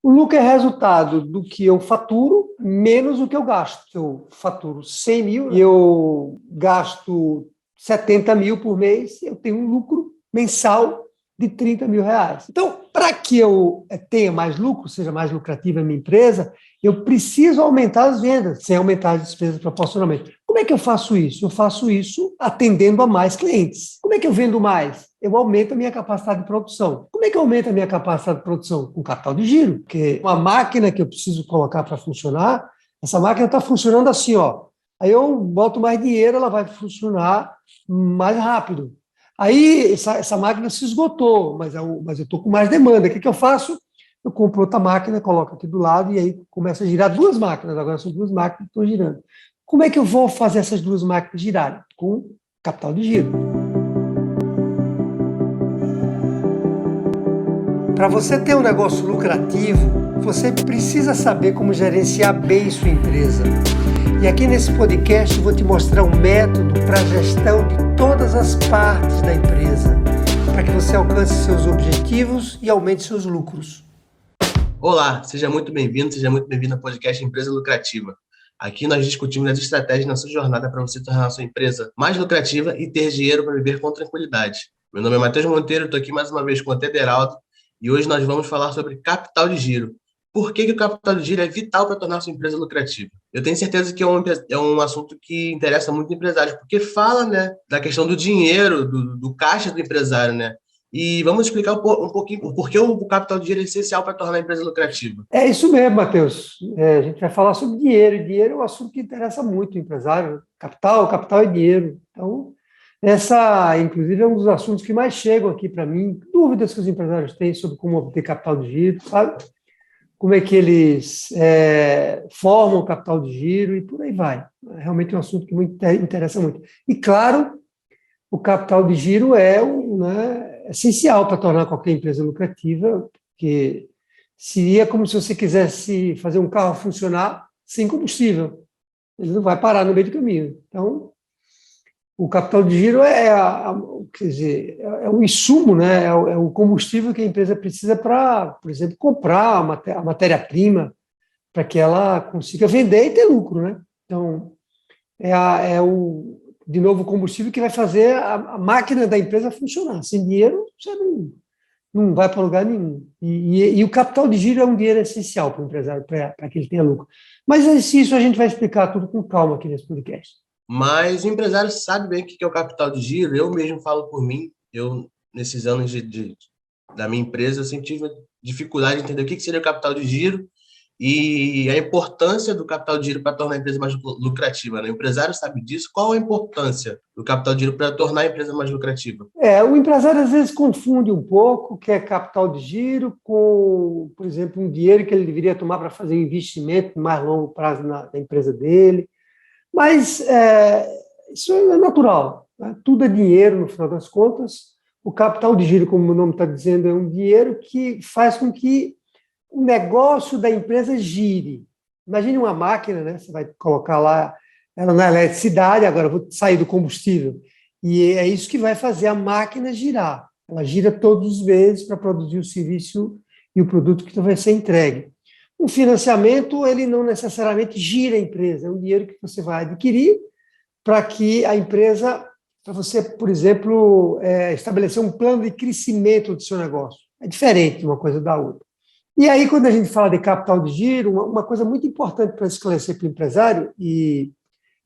O lucro é resultado do que eu faturo menos o que eu gasto. Se eu faturo 100 mil e eu gasto 70 mil por mês, eu tenho um lucro mensal de 30 mil reais. Então, para que eu tenha mais lucro, seja mais lucrativa a minha empresa, eu preciso aumentar as vendas, sem aumentar as despesas proporcionalmente. Como é que eu faço isso? Eu faço isso atendendo a mais clientes. Como é que eu vendo mais? Eu aumento a minha capacidade de produção. Como é que eu aumento a minha capacidade de produção? Com capital de giro. Porque uma máquina que eu preciso colocar para funcionar, essa máquina está funcionando assim, ó. Aí eu boto mais dinheiro, ela vai funcionar mais rápido. Aí essa máquina se esgotou, mas eu estou com mais demanda. O que eu faço? Eu compro outra máquina, coloco aqui do lado e aí começa a girar duas máquinas. Agora são duas máquinas que estão girando. Como é que eu vou fazer essas duas máquinas girarem? Com capital de giro. Para você ter um negócio lucrativo, você precisa saber como gerenciar bem sua empresa. E aqui nesse podcast eu vou te mostrar um método para a gestão de todas as partes da empresa, para que você alcance seus objetivos e aumente seus lucros. Olá, seja muito bem-vindo ao podcast Empresa Lucrativa. Aqui nós discutimos as estratégias na sua jornada para você tornar a sua empresa mais lucrativa e ter dinheiro para viver com tranquilidade. Meu nome é Matheus Monteiro, estou aqui mais uma vez com o Tederaldo e hoje nós vamos falar sobre capital de giro. Por que o capital de giro é vital para tornar a sua empresa lucrativa? Eu tenho certeza que é um assunto que interessa muito empresários, porque fala, né, da questão do dinheiro, do caixa do empresário, né? E vamos explicar um pouquinho por que o capital de giro é essencial para tornar a empresa lucrativa. É isso mesmo, Matheus. A gente vai falar sobre dinheiro. E dinheiro é um assunto que interessa muito o empresário. Capital é dinheiro. Então, inclusive, é um dos assuntos que mais chegam aqui para mim. Dúvidas que os empresários têm sobre como obter capital de giro, sabe? Como é que eles formam o capital de giro e por aí vai. É realmente um assunto que me interessa muito. E, claro, o capital de giro é essencial para tornar qualquer empresa lucrativa, porque seria como se você quisesse fazer um carro funcionar sem combustível. Ele não vai parar no meio do caminho. Então, o capital de giro é o insumo, né? É o combustível que a empresa precisa para, por exemplo, comprar a matéria-prima para que ela consiga vender e ter lucro, né? Então, de novo, o combustível que vai fazer a máquina da empresa funcionar. Sem dinheiro, você não vai para lugar nenhum. E o capital de giro é um dinheiro essencial para o empresário, para que ele tenha lucro. Mas isso a gente vai explicar tudo com calma aqui nesse podcast. Mas o empresário sabe bem o que é o capital de giro. Eu mesmo falo por mim. Eu, nesses anos da minha empresa, eu sempre tive dificuldade de entender o que seria o capital de giro e a importância do capital de giro para tornar a empresa mais lucrativa, né? O empresário sabe disso. Qual a importância do capital de giro para tornar a empresa mais lucrativa? O empresário às vezes confunde um pouco o que é capital de giro com, por exemplo, um dinheiro que ele deveria tomar para fazer um investimento de mais longo prazo na empresa dele. Mas isso é natural, né? Tudo é dinheiro, no final das contas. O capital de giro, como o nome está dizendo, é um dinheiro que faz com que o negócio da empresa gire. Imagine uma máquina, né? Você vai colocar lá ela na eletricidade, agora vou sair do combustível. E é isso que vai fazer a máquina girar. Ela gira todos os meses para produzir o serviço e o produto que vai ser entregue. O financiamento, ele não necessariamente gira a empresa, é um dinheiro que você vai adquirir para que a empresa, para você, por exemplo, estabelecer um plano de crescimento do seu negócio. É diferente de uma coisa da outra. E aí, quando a gente fala de capital de giro, uma coisa muito importante para esclarecer para o empresário, e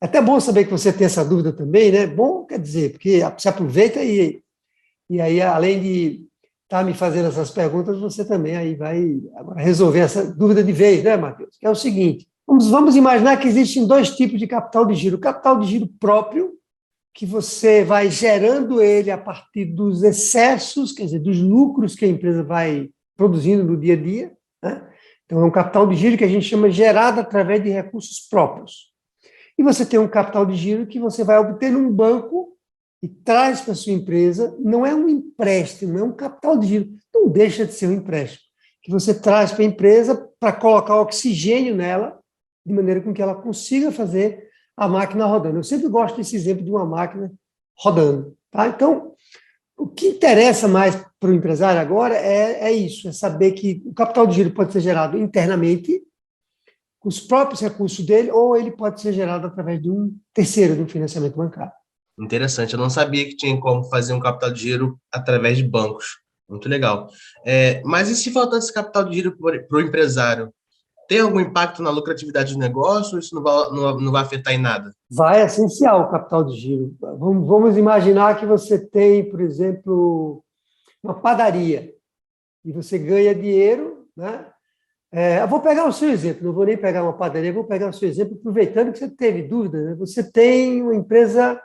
é até bom saber que você tem essa dúvida também, né? Bom, quer dizer, porque você aproveita e aí, além de está me fazendo essas perguntas, você também aí vai agora resolver essa dúvida de vez, né, Matheus? Que é o seguinte, vamos imaginar que existem dois tipos de capital de giro. O capital de giro próprio, que você vai gerando ele a partir dos excessos, quer dizer, dos lucros que a empresa vai produzindo no dia a dia, né? Então, é um capital de giro que a gente chama gerado através de recursos próprios. E você tem um capital de giro que você vai obter num banco e traz para a sua empresa, não é um empréstimo, é um capital de giro. Não deixa de ser um empréstimo, que você traz para a empresa para colocar oxigênio nela, de maneira com que ela consiga fazer a máquina rodando. Eu sempre gosto desse exemplo de uma máquina rodando. Tá? Então, O que interessa mais para o empresário agora é isso, é saber que o capital de giro pode ser gerado internamente, com os próprios recursos dele, ou ele pode ser gerado através de um terceiro, de um financiamento bancário. Interessante, eu não sabia que tinha como fazer um capital de giro através de bancos. Muito legal. Mas e se faltar esse capital de giro para o empresário? Tem algum impacto na lucratividade do negócio ou isso não vai afetar em nada? Vai, é essencial o capital de giro. Vamos imaginar que você tem, por exemplo, uma padaria e você ganha dinheiro, né? Eu vou pegar o seu exemplo, não vou nem pegar uma padaria, vou pegar o seu exemplo, aproveitando que você teve dúvida, né? Você tem uma empresa,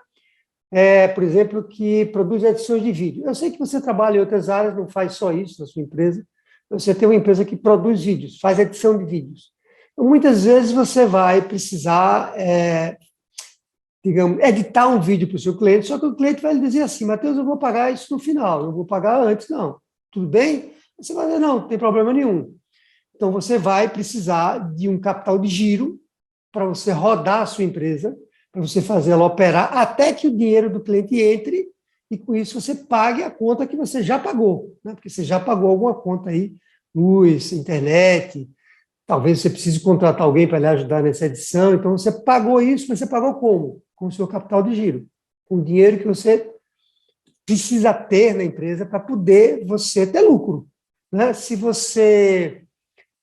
por exemplo, que produz edições de vídeo. Eu sei que você trabalha em outras áreas, não faz só isso na sua empresa. Você tem uma empresa que produz vídeos, faz edição de vídeos. Então, muitas vezes você vai precisar, digamos, editar um vídeo para o seu cliente, só que o cliente vai lhe dizer assim, Matheus, eu vou pagar isso no final, não vou pagar antes, não. Tudo bem? Você vai dizer, não tem problema nenhum. Então, você vai precisar de um capital de giro para você rodar a sua empresa, para você fazer ela operar, até que o dinheiro do cliente entre e, com isso, você pague a conta que você já pagou, né? Porque você já pagou alguma conta aí, luz, internet, talvez você precise contratar alguém para lhe ajudar nessa edição. Então, você pagou isso, mas você pagou como? Com o seu capital de giro, com o dinheiro que você precisa ter na empresa para poder você ter lucro, né? Se você...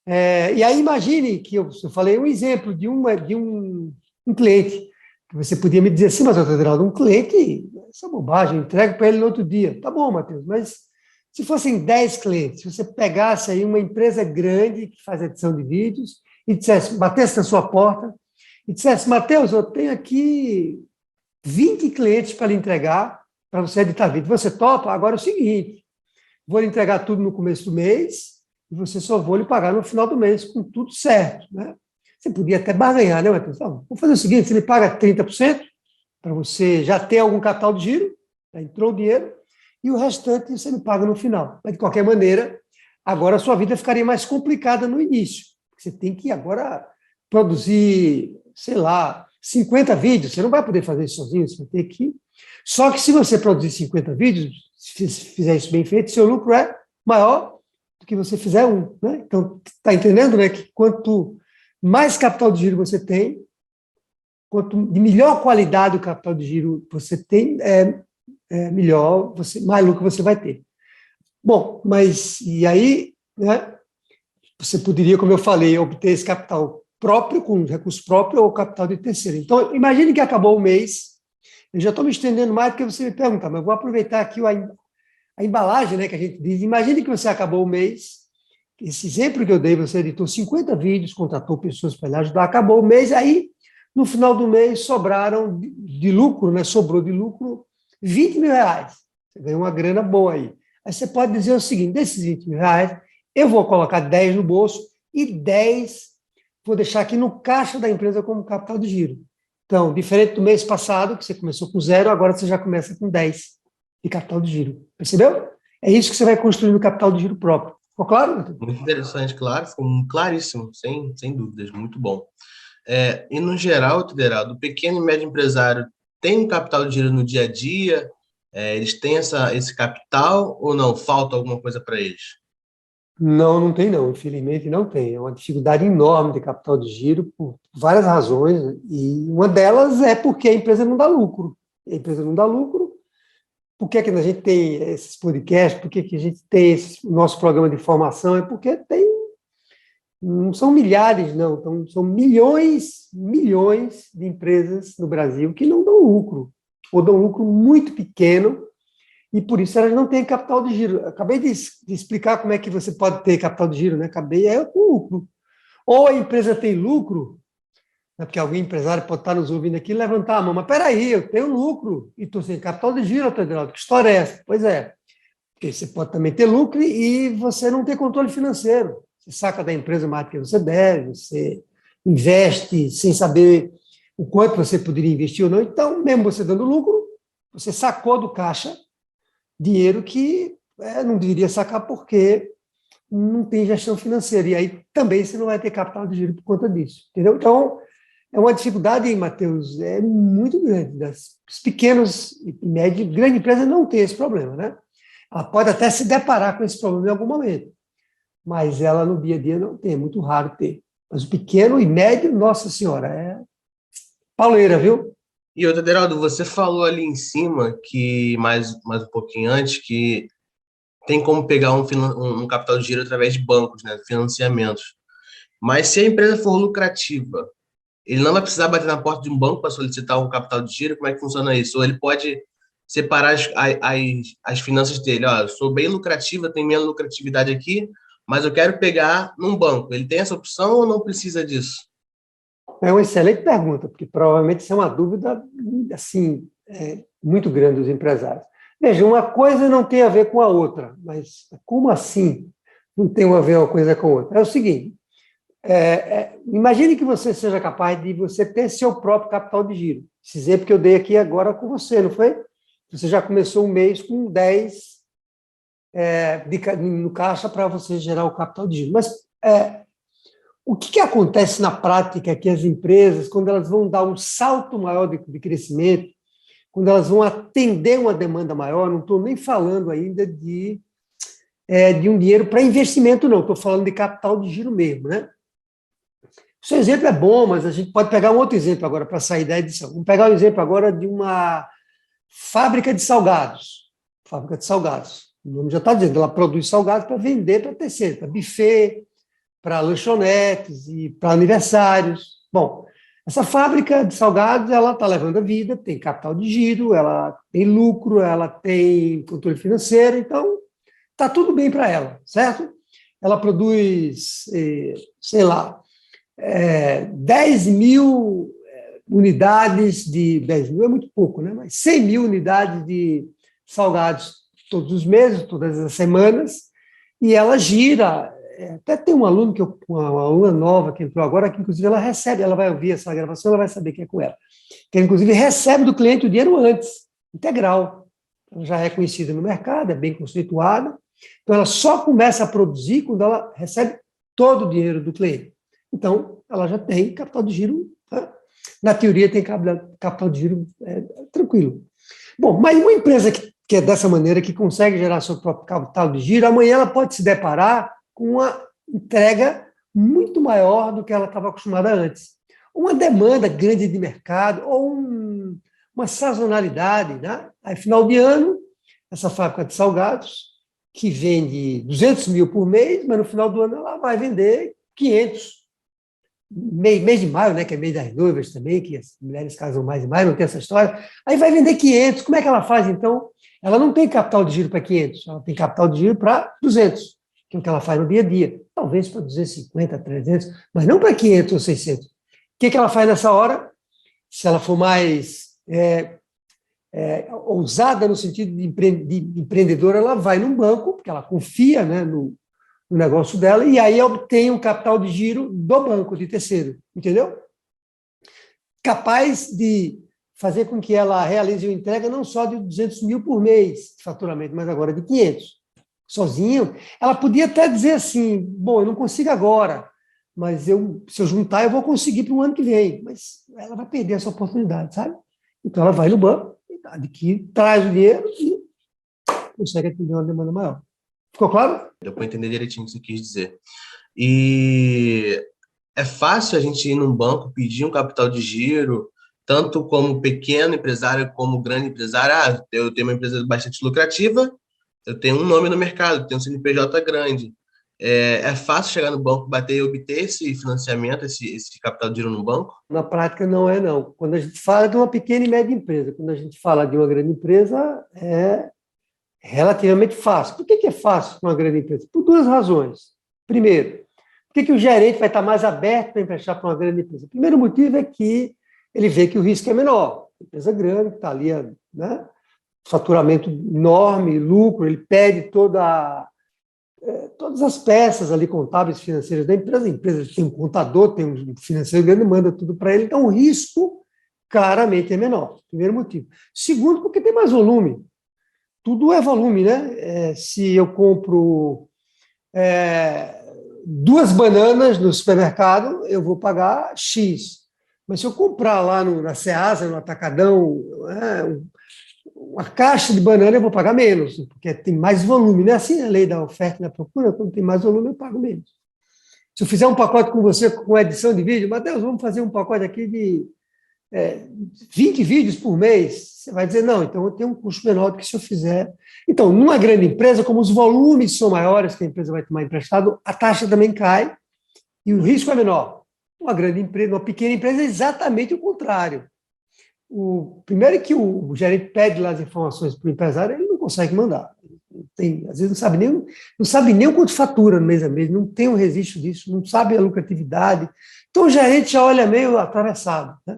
e aí imagine que eu falei um exemplo de um cliente, que você podia me dizer assim, mas, Adriano, um cliente, essa é bobagem, eu entrego para ele no outro dia. Tá bom, Matheus, mas se fossem 10 clientes, se você pegasse aí uma empresa grande que faz edição de vídeos e dissesse, batesse na sua porta e dissesse, Matheus, eu tenho aqui 20 clientes para lhe entregar, para você editar vídeo. Você topa? Agora é o seguinte, vou lhe entregar tudo no começo do mês e você só vou lhe pagar no final do mês, com tudo certo, né? Você podia até barganhar, né, Matheus? Então, vou fazer o seguinte, você me paga 30%, para você já ter algum capital de giro, já entrou o dinheiro, e o restante você me paga no final. Mas, de qualquer maneira, agora a sua vida ficaria mais complicada no início. Você tem que agora produzir, sei lá, 50 vídeos, você não vai poder fazer isso sozinho, você vai ter que... Só que se você produzir 50 vídeos, se fizer isso bem feito, seu lucro é maior do que você fizer um, né? Então, está entendendo, né, que quanto mais capital de giro você tem, quanto de melhor qualidade o capital de giro você tem, melhor, mais lucro você vai ter. Bom, mas e aí, né, você poderia, como eu falei, obter esse capital próprio, com recurso próprio, ou capital de terceiro. Então, imagine que acabou o mês, eu já estou me estendendo mais do que você me perguntar, mas eu vou aproveitar aqui a embalagem, né, que a gente diz. Imagine que você acabou o mês, esse exemplo que eu dei, você editou 50 vídeos, contratou pessoas para lhe ajudar, acabou o mês, aí, no final do mês, sobraram de lucro, né, sobrou de lucro 20 mil reais. Você ganhou uma grana boa aí. Aí você pode dizer o seguinte, desses 20 mil reais, eu vou colocar 10 no bolso e 10 vou deixar aqui no caixa da empresa como capital de giro. Então, diferente do mês passado, que você começou com 0, agora você já começa com 10 de capital de giro. Percebeu? É isso que você vai construir no capital de giro próprio. Ficou claro? Muito interessante, claro, ficou claríssimo, sem dúvidas, muito bom. E no geral, Tideraldo, o pequeno e médio empresário tem um capital de giro no dia a dia? Eles têm esse capital ou não? Falta alguma coisa para eles? Não, não tem não. Infelizmente não tem. É uma dificuldade enorme de capital de giro por várias razões, né? E uma delas é porque a empresa não dá lucro. A empresa não dá lucro. Por que a gente tem esses podcasts? Por que a gente tem o nosso programa de formação? É porque não são milhares, não. Então, são milhões de empresas no Brasil que não dão lucro, ou dão lucro muito pequeno, e por isso elas não têm capital de giro. Acabei de explicar como é que você pode ter capital de giro, né? Acabei com lucro. Ou a empresa tem lucro, né? Porque algum empresário pode estar nos ouvindo aqui e levantar a mão, mas peraí, eu tenho lucro e estou sem capital de giro, Adriano, que história é essa? Pois é, porque você pode também ter lucro e você não ter controle financeiro. Você saca da empresa mais do que você deve, você investe sem saber o quanto você poderia investir ou não. Então, mesmo você dando lucro, você sacou do caixa dinheiro que não deveria sacar porque não tem gestão financeira. E aí também você não vai ter capital de giro por conta disso. Entendeu? Então, é uma dificuldade, Matheus, muito grande. Os pequenos e médios, grande empresa não tem esse problema, né? Ela pode até se deparar com esse problema em algum momento, mas ela no dia a dia não tem, é muito raro ter. Mas o pequeno e médio, nossa senhora, é pauleira, viu? E outra, Deraldo, você falou ali em cima, que mais um pouquinho antes, que tem como pegar um capital de giro através de bancos, né, financiamentos. Mas se a empresa for lucrativa, ele não vai precisar bater na porta de um banco para solicitar um capital de giro? Como é que funciona isso? Ou ele pode separar as finanças dele? Ó, eu sou bem lucrativa, tenho minha lucratividade aqui, mas eu quero pegar num banco. Ele tem essa opção ou não precisa disso? É uma excelente pergunta, porque provavelmente isso é uma dúvida assim, muito grande dos empresários. Veja, uma coisa não tem a ver com a outra, mas como assim não tem a ver uma coisa com a outra? É o seguinte, imagine que você seja capaz de você ter seu próprio capital de giro. Esse exemplo que eu dei aqui agora com você, não foi? Você já começou um mês com 10 no caixa para você gerar o capital de giro. Mas o que acontece na prática é que as empresas, quando elas vão dar um salto maior de crescimento, quando elas vão atender uma demanda maior, não estou nem falando ainda de um dinheiro para investimento, não, estou falando de capital de giro mesmo, né? O seu exemplo é bom, mas a gente pode pegar um outro exemplo agora para sair da edição. Vamos pegar o exemplo agora de uma fábrica de salgados. Fábrica de salgados. O nome já está dizendo, ela produz salgados para vender para terceiro, para buffet, para lanchonetes e para aniversários. Bom, essa fábrica de salgados, ela está levando a vida, tem capital de giro, ela tem lucro, ela tem controle financeiro, então está tudo bem para ela, certo? Ela produz, sei lá, 10 mil unidades 10 mil é muito pouco, né? Mas 100 mil unidades de salgados todos os meses, todas as semanas, e ela gira. Até tem um aluno, uma aluna nova que entrou agora, que inclusive ela recebe, ela vai ouvir essa gravação, ela vai saber que é com ela, que ela, inclusive recebe do cliente o dinheiro antes, integral. Ela já é conhecida no mercado, é bem conceituada, então ela só começa a produzir quando ela recebe todo o dinheiro do cliente. Então, ela já tem capital de giro, tá? Na teoria tem capital de giro tranquilo. Bom, mas uma empresa que é dessa maneira, que consegue gerar seu próprio capital de giro, amanhã ela pode se deparar com uma entrega muito maior do que ela estava acostumada antes. Uma demanda grande de mercado ou uma sazonalidade, né? Aí, final de ano, essa fábrica de salgados, que vende 200 mil por mês, mas no final do ano ela vai vender 500. Mês de maio, né, que é mês das noivas também, que as mulheres casam mais e mais, não tem essa história. Aí vai vender 500. Como é que ela faz, então? Ela não tem capital de giro para 500, ela tem capital de giro para 200, que é o que ela faz no dia a dia. Talvez para 250, 300, mas não para 500 ou 600. O que ela faz nessa hora? Se ela for mais ousada no sentido de empreendedora, ela vai num banco, porque ela confia, né, no negócio dela, e aí obtém um capital de giro do banco, de terceiro, entendeu? Capaz de fazer com que ela realize uma entrega não só de 200 mil por mês de faturamento, mas agora de 500. Sozinho, ela podia até dizer assim, bom, eu não consigo agora, mas se eu juntar, eu vou conseguir para o ano que vem, mas ela vai perder essa oportunidade, sabe? Então, ela vai no banco, que traz o dinheiro e consegue atender uma demanda maior. Ficou claro? Deu para entender direitinho o que você quis dizer. E é fácil a gente ir num banco, pedir um capital de giro, tanto como pequeno empresário, como grande empresário. Ah, eu tenho uma empresa bastante lucrativa, eu tenho um nome no mercado, tenho um CNPJ grande. É fácil chegar no banco, bater e obter esse financiamento, esse capital de giro no banco? Na prática, não é, não. Quando a gente fala de uma pequena e média empresa, quando a gente fala de uma grande empresa, é relativamente fácil. Por que é fácil para uma grande empresa? Por duas razões. Primeiro, por que o gerente vai estar mais aberto para emprestar para uma grande empresa? O primeiro motivo é que ele vê que o risco é menor. Empresa grande, que está ali, né, faturamento enorme, lucro, ele pede todas as peças ali contábeis e financeiras da empresa. A empresa tem um contador, tem um financeiro grande, manda tudo para ele. Então, o risco claramente é menor. Primeiro motivo. Segundo, porque tem mais volume. Tudo é volume, né? Se eu compro 2 bananas no supermercado, eu vou pagar X. Mas se eu comprar lá na Ceasa, no Atacadão, uma caixa de banana, eu vou pagar menos, porque tem mais volume. Não é assim a lei da oferta e da procura? Quando tem mais volume, eu pago menos. Se eu fizer um pacote com você, com edição de vídeo, Matheus, vamos fazer um pacote aqui de 20 vídeos por mês. Você vai dizer, não, então eu tenho um custo menor do que se eu fizer. Então, numa grande empresa, como os volumes são maiores que a empresa vai tomar emprestado, a taxa também cai e o risco é menor. Uma grande empresa, uma pequena empresa é exatamente o contrário. Primeiro é que o gerente pede lá as informações para o empresário, ele não consegue mandar. Às vezes não sabe nem o quanto fatura no mês a mês, não tem um registro disso, não sabe a lucratividade. Então o gerente já olha meio atravessado, né?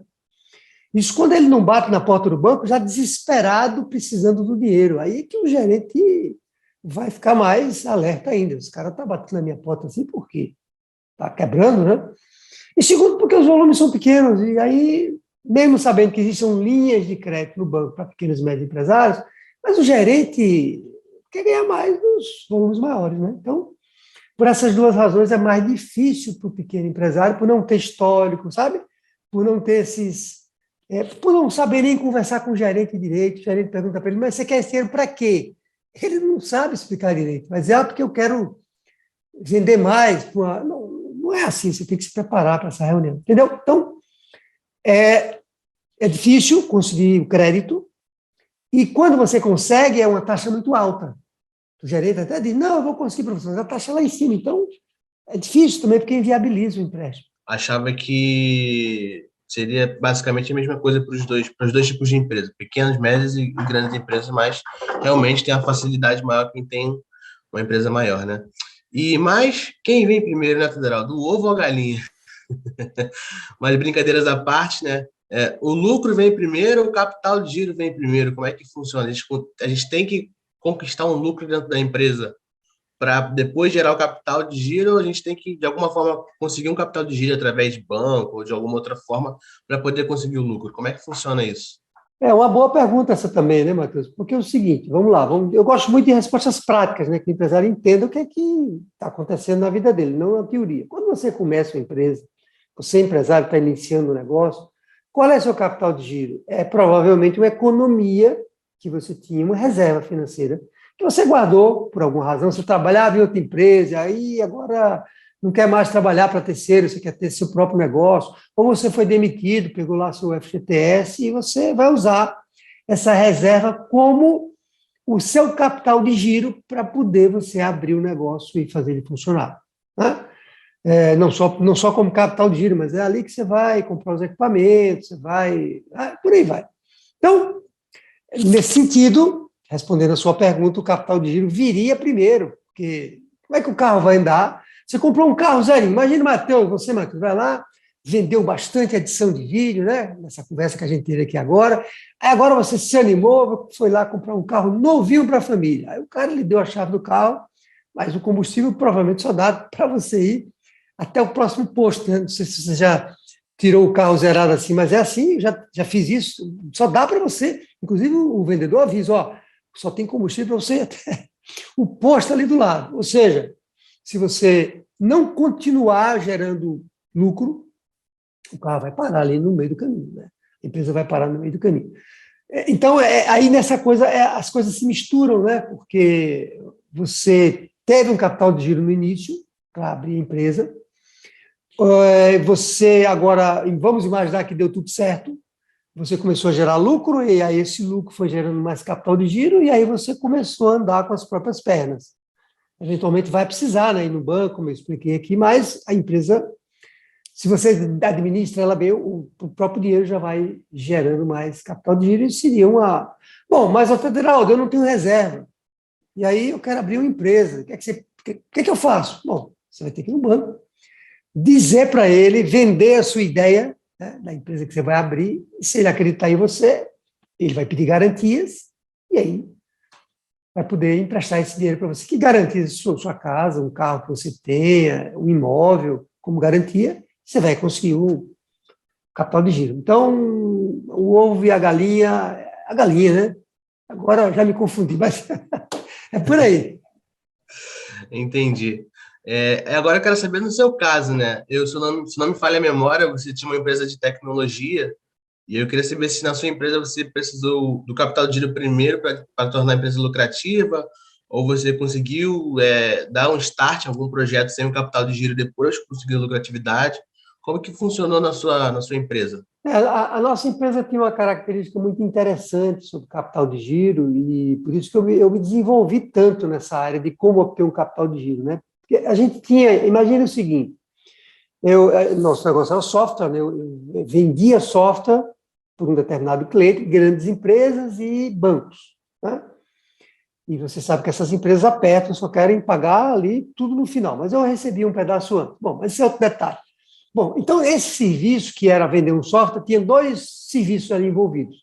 Isso quando ele não bate na porta do banco, já desesperado, precisando do dinheiro. Aí é que o gerente vai ficar mais alerta ainda. Os caras estão batendo na minha porta assim, por quê? Está quebrando, né? E segundo, porque os volumes são pequenos, e aí, mesmo sabendo que existem linhas de crédito no banco para pequenos e médios empresários, mas o gerente quer ganhar mais nos volumes maiores, né? Então, por essas duas razões, é mais difícil para o pequeno empresário, por não ter histórico, sabe? Por não ter por não saber nem conversar com o gerente direito. O gerente pergunta para ele, mas você quer esse dinheiro para quê? Ele não sabe explicar direito, mas porque eu quero vender mais. Não é assim, você tem que se preparar para essa reunião, entendeu? Então, é difícil conseguir o crédito, e quando você consegue, é uma taxa muito alta. O gerente até diz, não, eu vou conseguir, professor, mas a taxa é lá em cima, então é difícil também, porque inviabiliza o empréstimo. Achava que seria basicamente a mesma coisa para os dois tipos de empresas, pequenas, médias e grandes empresas, mas realmente tem a facilidade maior quem tem uma empresa maior, né? Mas quem vem primeiro, né, Federal? Do ovo ou a galinha? Mas brincadeiras à parte, né? O lucro vem primeiro ou o capital de giro vem primeiro? Como é que funciona? A gente tem que conquistar um lucro dentro da empresa para depois gerar o capital de giro, ou a gente tem que, de alguma forma, conseguir um capital de giro através de banco ou de alguma outra forma para poder conseguir o lucro? Como é que funciona isso? É uma boa pergunta essa também, né, Matheus? Porque é o seguinte, vamos lá, eu gosto muito de respostas práticas, né, que o empresário entenda o que é que está acontecendo na vida dele, não na teoria. Quando você começa uma empresa, você empresário está iniciando um negócio, qual é o seu capital de giro? É provavelmente uma economia que você tinha, uma reserva financeira, que você guardou por alguma razão, você trabalhava em outra empresa, aí agora não quer mais trabalhar para terceiro, você quer ter seu próprio negócio, ou você foi demitido, pegou lá seu FGTS e você vai usar essa reserva como o seu capital de giro para poder você abrir o negócio e fazer ele funcionar, né? Não só como capital de giro, mas é ali que você vai comprar os equipamentos, por aí vai. Então, nesse sentido, respondendo a sua pergunta, o capital de giro viria primeiro, porque como é que o carro vai andar? Você comprou um carro zero. Imagina, Matheus, vai lá, vendeu bastante edição de vídeo, né? Nessa conversa que a gente teve aqui agora. Aí agora você se animou, foi lá comprar um carro novinho para a família. Aí o cara lhe deu a chave do carro, mas o combustível provavelmente só dá para você ir até o próximo posto, né? Não sei se você já tirou o carro zerado assim, mas é assim, já fiz isso, só dá para você. Inclusive o vendedor avisa, só tem combustível para você ir até o posto ali do lado. Ou seja, se você não continuar gerando lucro, o carro vai parar ali no meio do caminho, né? A empresa vai parar no meio do caminho. Então, aí nessa coisa, as coisas se misturam, né? Porque você teve um capital de giro no início para abrir a empresa, você agora, vamos imaginar que deu tudo certo, você começou a gerar lucro, e aí esse lucro foi gerando mais capital de giro, e aí você começou a andar com as próprias pernas. Eventualmente vai precisar, né, ir no banco, como eu expliquei aqui, mas a empresa, se você administra ela bem, o próprio dinheiro já vai gerando mais capital de giro, e seria Bom, mas, Federaldo, eu não tenho reserva, e aí eu quero abrir uma empresa, o que eu faço? Bom, você vai ter que ir no banco, dizer para ele, vender a sua ideia, né, da empresa que você vai abrir, e se ele acreditar em você, ele vai pedir garantias, e aí vai poder emprestar esse dinheiro para você. Que garantia? Sua casa, um carro que você tenha, um imóvel como garantia, você vai conseguir o capital de giro. Então, o ovo e a galinha, né? Agora já me confundi, mas é por aí. Entendi. Agora eu quero saber no seu caso, né? Se não me falha a memória, você tinha uma empresa de tecnologia e eu queria saber se na sua empresa você precisou do capital de giro primeiro para tornar a empresa lucrativa, ou você conseguiu dar um start em algum projeto sem o capital de giro depois que conseguiu lucratividade. Como que funcionou na sua empresa? A nossa empresa tinha uma característica muito interessante sobre capital de giro e por isso que eu me desenvolvi tanto nessa área de como obter um capital de giro, né? Porque a gente tinha, imagina o seguinte, nosso negócio era software, né? Eu vendia software por um determinado cliente, grandes empresas e bancos, né? E você sabe que essas empresas apertam, só querem pagar ali tudo no final, mas eu recebi um pedaço antes. Bom, mas esse é outro detalhe. Bom, então esse serviço, que era vender um software, tinha dois serviços ali envolvidos.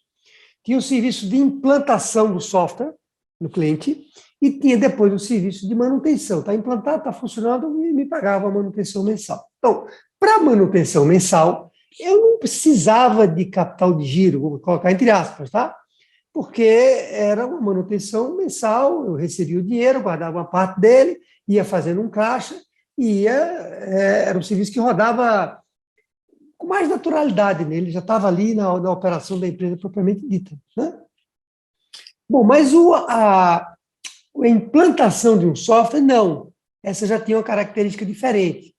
Tinha o serviço de implantação do software no cliente e tinha depois o serviço de manutenção. Está implantado, está funcionando e me pagava a manutenção mensal. Então, para manutenção mensal, eu não precisava de capital de giro, vou colocar entre aspas, tá? Porque era uma manutenção mensal, eu recebia o dinheiro, guardava uma parte dele, ia fazendo um caixa, e era um serviço que rodava com mais naturalidade nele, já estava ali na operação da empresa propriamente dita, né? Bom, mas a implantação de um software, não. Essa já tinha uma característica diferente.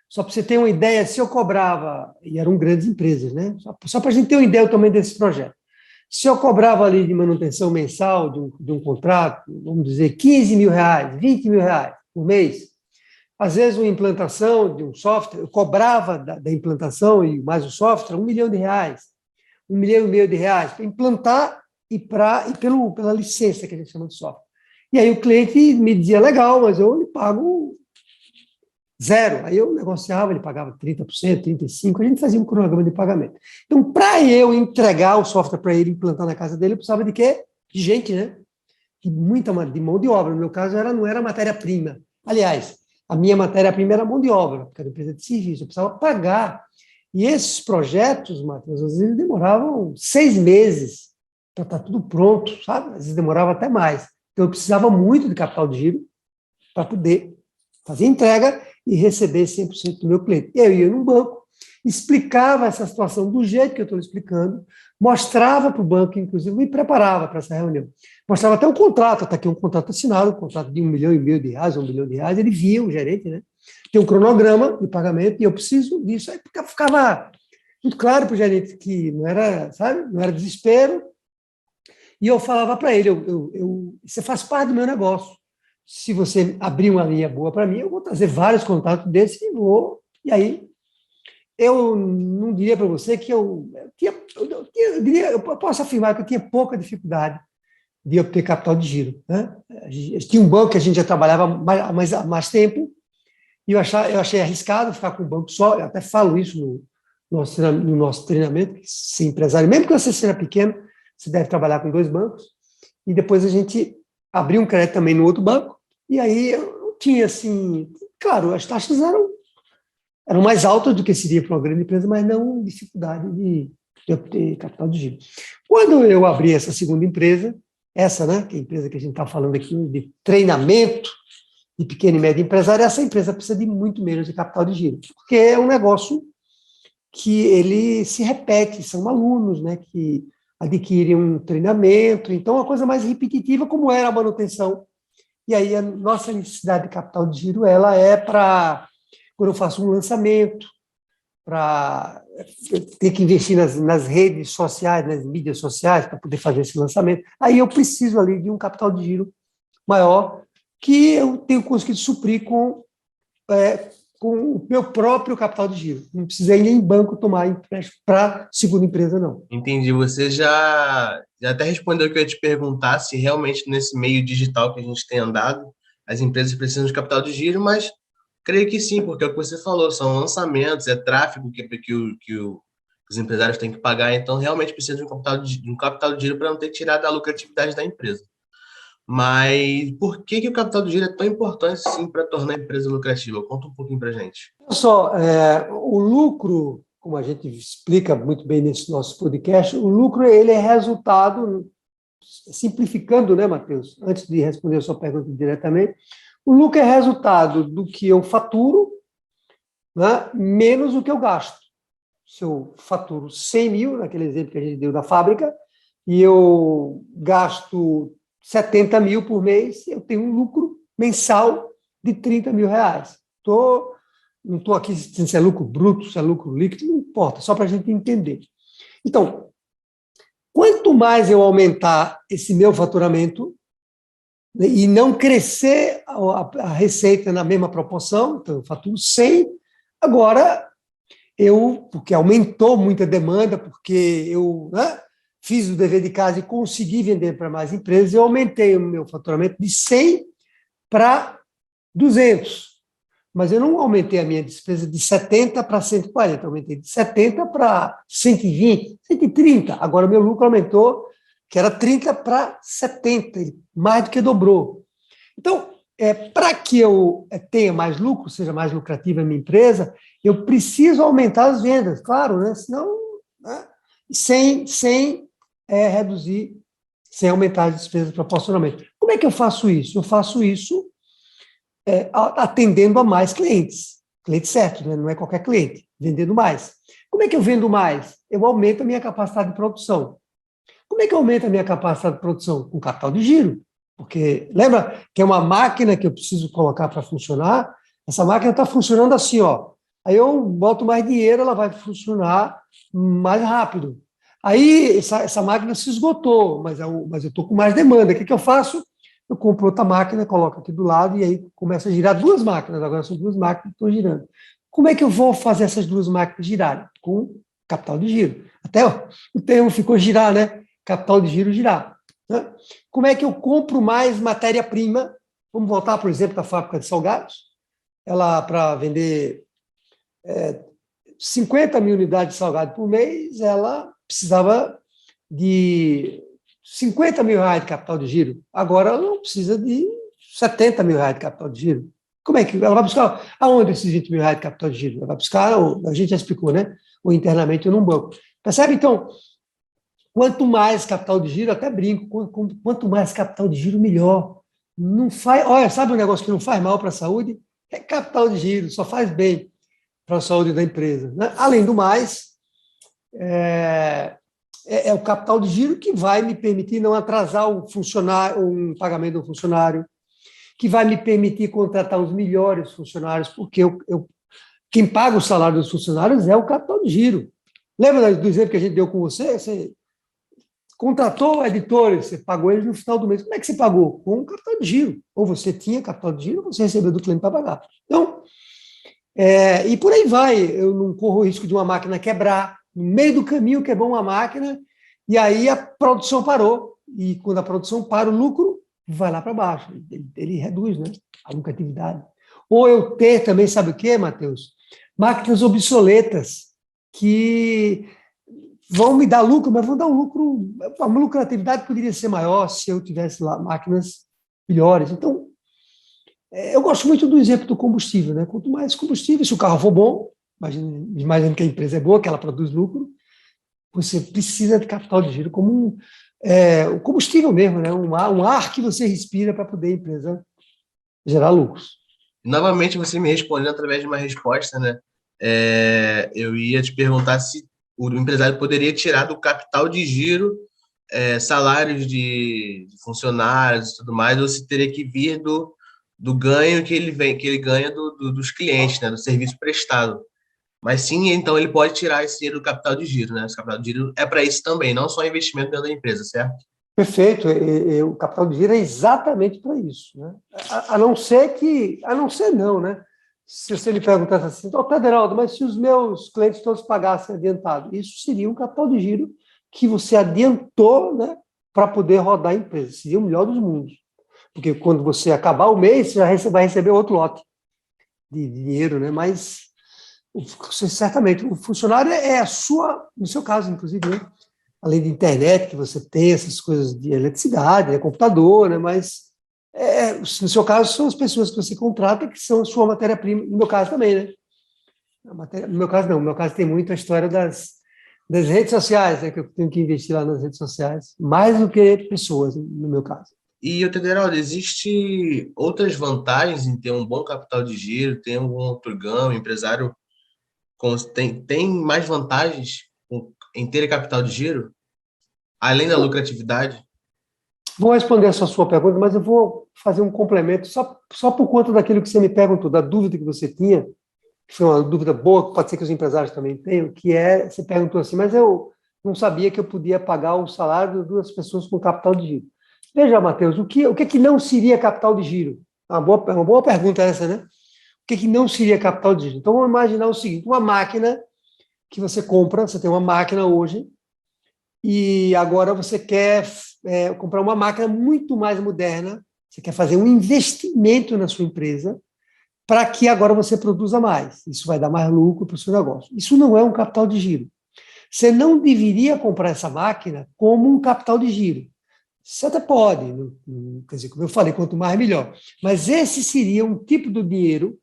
Só para você ter uma ideia, se eu cobrava, e eram grandes empresas, né? Só para a gente ter uma ideia do tamanho desse projeto. Se eu cobrava ali de manutenção mensal de um contrato, vamos dizer, 15 mil reais, 20 mil reais por mês, às vezes uma implantação de um software, eu cobrava da implantação e mais o software R$ 1 milhão, 1,5 milhão para implantar e pela licença que a gente chama de software. E aí o cliente me dizia, legal, mas eu lhe pago zero. Aí eu negociava, ele pagava 30%, 35%, a gente fazia um cronograma de pagamento. Então, para eu entregar o software para ele implantar na casa dele, eu precisava de quê? De gente, né? De mão de obra. No meu caso, não era matéria-prima. Aliás, a minha matéria-prima era mão de obra, porque era empresa de serviço, eu precisava pagar. E esses projetos, Matheus, às vezes demoravam 6 meses para estar tudo pronto, sabe? Às vezes demorava até mais. Então, eu precisava muito de capital de giro para poder fazer entrega e receber 100% do meu cliente. Eu ia num banco, explicava essa situação do jeito que eu estou explicando, mostrava para o banco, inclusive, me preparava para essa reunião. Mostrava até um contrato, está aqui um contrato assinado, um contrato de R$ 1,5 milhão, R$ 1 milhão, ele via, o gerente, né? Tem um cronograma de pagamento e eu preciso disso. Aí ficava muito claro para o gerente que não era, sabe, não era desespero. E eu falava para ele, você faz parte do meu negócio. Se você abrir uma linha boa para mim, eu vou trazer vários contatos desses e vou. E aí, eu não diria para você que eu posso afirmar que eu tinha pouca dificuldade de obter capital de giro, né? Tinha um banco que a gente já trabalhava há mais tempo, e eu achei arriscado ficar com um banco só. Eu até falo isso no nosso treinamento, que ser empresário, mesmo que você seja pequeno, você deve trabalhar com 2 bancos, e depois a gente abriu um crédito também no outro banco, e aí eu tinha, assim, claro, as taxas eram mais altas do que seria para uma grande empresa, mas não dificuldade de obter capital de giro. Quando eu abri essa segunda empresa, essa, né, que é a empresa que a gente está falando aqui, de treinamento de pequeno e médio empresário, essa empresa precisa de muito menos de capital de giro, porque é um negócio que ele se repete, são alunos, né, que adquirem um treinamento, então é uma coisa mais repetitiva, como era a manutenção. E aí a nossa necessidade de capital de giro, ela é para quando eu faço um lançamento, para ter que investir nas redes sociais, nas mídias sociais, para poder fazer esse lançamento. Aí eu preciso ali de um capital de giro maior, que eu tenho conseguido suprir com o meu próprio capital de giro. Não precisei nem em banco tomar empréstimo para segunda empresa, não. Entendi. Você já até respondeu o que eu ia te perguntar, se realmente nesse meio digital que a gente tem andado, as empresas precisam de capital de giro, mas creio que sim, porque é o que você falou, são lançamentos, é tráfego que os empresários têm que pagar, então realmente precisa de um capital de giro para não ter que tirar da lucratividade da empresa. Mas por que o capital de giro é tão importante, sim, para tornar a empresa lucrativa? Conta um pouquinho para a gente. Olha só, o lucro, como a gente explica muito bem nesse nosso podcast, o lucro ele é resultado, simplificando, né, Matheus? Antes de responder a sua pergunta diretamente, O lucro é resultado do que eu faturo, né, menos o que eu gasto. Se eu faturo 100 mil, naquele exemplo que a gente deu da fábrica, e eu gasto 70 mil por mês, eu tenho um lucro mensal de 30 mil reais. Não estou aqui dizendo se é lucro bruto, se é lucro líquido, não importa, só para a gente entender. Então, quanto mais eu aumentar esse meu faturamento, né, e não crescer a receita na mesma proporção, então eu faturo 100, agora porque aumentou muita demanda, porque eu, né, fiz o dever de casa e consegui vender para mais empresas, eu aumentei o meu faturamento de 100 para 200. Mas eu não aumentei a minha despesa de 70 para 140, eu aumentei de 70 para 120, 130. Agora o meu lucro aumentou, que era 30 para 70, mais do que dobrou. Então, para que eu tenha mais lucro, seja mais lucrativa a minha empresa, eu preciso aumentar as vendas, claro, né? Senão, né? Sem reduzir, sem aumentar as despesas proporcionalmente. Como é que eu faço isso? Eu faço isso atendendo a mais clientes certos, né? Não é qualquer cliente, vendendo mais. Como é que eu vendo mais? Eu aumento a minha capacidade de produção. Como é que eu aumento a minha capacidade de produção? Com capital de giro. Porque, lembra que é uma máquina que eu preciso colocar para funcionar? Essa máquina está funcionando assim, ó. Aí eu boto mais dinheiro, ela vai funcionar mais rápido. Aí essa máquina se esgotou, mas eu estou com mais demanda. O que eu faço? Eu compro outra máquina, coloco aqui do lado e aí começa a girar duas máquinas. Agora são duas máquinas que estão girando. Como é que eu vou fazer essas duas máquinas girarem? Com capital de giro. Até o termo ficou girar, né? Capital de giro girar. Né? Como é que eu compro mais matéria-prima? Vamos voltar, por exemplo, da fábrica de salgados. Ela, para vender 50 mil unidades de salgado por mês, ela precisava de 50 mil reais de capital de giro. Agora ela não precisa de 70 mil reais de capital de giro. Como é que ela vai buscar? Aonde esses 20 mil reais de capital de giro? Ela vai buscar, a gente já explicou, né? Ou internamente ou num banco. Percebe, então? Quanto mais capital de giro, até brinco, quanto mais capital de giro, melhor. Não faz, olha, sabe um negócio que não faz mal para a saúde? É capital de giro, só faz bem para a saúde da empresa. Né? Além do mais, é o capital de giro que vai me permitir não atrasar um pagamento do funcionário, que vai me permitir contratar os melhores funcionários, porque quem paga o salário dos funcionários é o capital de giro. Lembra do exemplo que a gente deu com você? Você contratou editores, você pagou eles no final do mês. Como é que você pagou? Com um capital de giro. Ou você tinha capital de giro, ou você recebeu do cliente para pagar. Então, e por aí vai. Eu não corro o risco de uma máquina quebrar. No meio do caminho quebrou uma máquina e aí a produção parou. E quando a produção para, o lucro vai lá para baixo. Ele reduz, né? A lucratividade. Ou eu ter também, sabe o quê, Matheus? Máquinas obsoletas que vão me dar lucro, mas vão dar um lucro, a lucratividade poderia ser maior se eu tivesse lá máquinas melhores. Então, eu gosto muito do exemplo do combustível, né? Quanto mais combustível, se o carro for bom, imaginando que a empresa é boa, que ela produz lucro, você precisa de capital de giro como o combustível mesmo, né? Um ar que você respira para poder a empresa gerar lucros. Novamente, você me respondeu através de uma resposta, né? Eu ia te perguntar se o empresário poderia tirar do capital de giro salários de funcionários e tudo mais, ou se teria que vir do ganho que ele ganha dos clientes, né? Do serviço prestado. Mas sim, então ele pode tirar esse dinheiro do capital de giro, né? Esse capital de giro é para isso também, não só investimento dentro da empresa, certo? Perfeito, o capital de giro é exatamente para isso, né? A não ser não, né? Se você me perguntasse assim, Federaldo, mas se os meus clientes todos pagassem adiantado, isso seria um capital de giro que você adiantou, né, para poder rodar a empresa, seria o melhor dos mundos. Porque quando você acabar o mês, você já vai receber outro lote de dinheiro, né? Mas certamente o funcionário no seu caso, inclusive, né? Além de internet, que você tem essas coisas de eletricidade, né, computador, né, mas no seu caso são as pessoas que você contrata que são a sua matéria-prima, no meu caso também, né? No meu caso não, no meu caso tem muito a história das redes sociais, né, que eu tenho que investir lá nas redes sociais, mais do que pessoas, no meu caso. E, Tederaldo, existe outras vantagens em ter um bom capital de giro, ter um outro ganho, o empresário tem mais vantagens em ter capital de giro, além da lucratividade? Vou responder essa sua pergunta, mas eu vou fazer um complemento só por conta daquilo que você me perguntou, da dúvida que você tinha, que foi uma dúvida boa, que pode ser que os empresários também tenham, que é, você perguntou assim, mas eu não sabia que eu podia pagar o salário de duas pessoas com capital de giro. Veja, Matheus, o que não seria capital de giro? Uma boa pergunta essa, né? O que não seria capital de giro? Então, vamos imaginar o seguinte, uma máquina que você compra, você tem uma máquina hoje, e agora você quer comprar uma máquina muito mais moderna, você quer fazer um investimento na sua empresa para que agora você produza mais. Isso vai dar mais lucro para o seu negócio. Isso não é um capital de giro. Você não deveria comprar essa máquina como um capital de giro. Você até pode, quer dizer, como eu falei, quanto mais melhor. Mas esse seria um tipo de dinheiro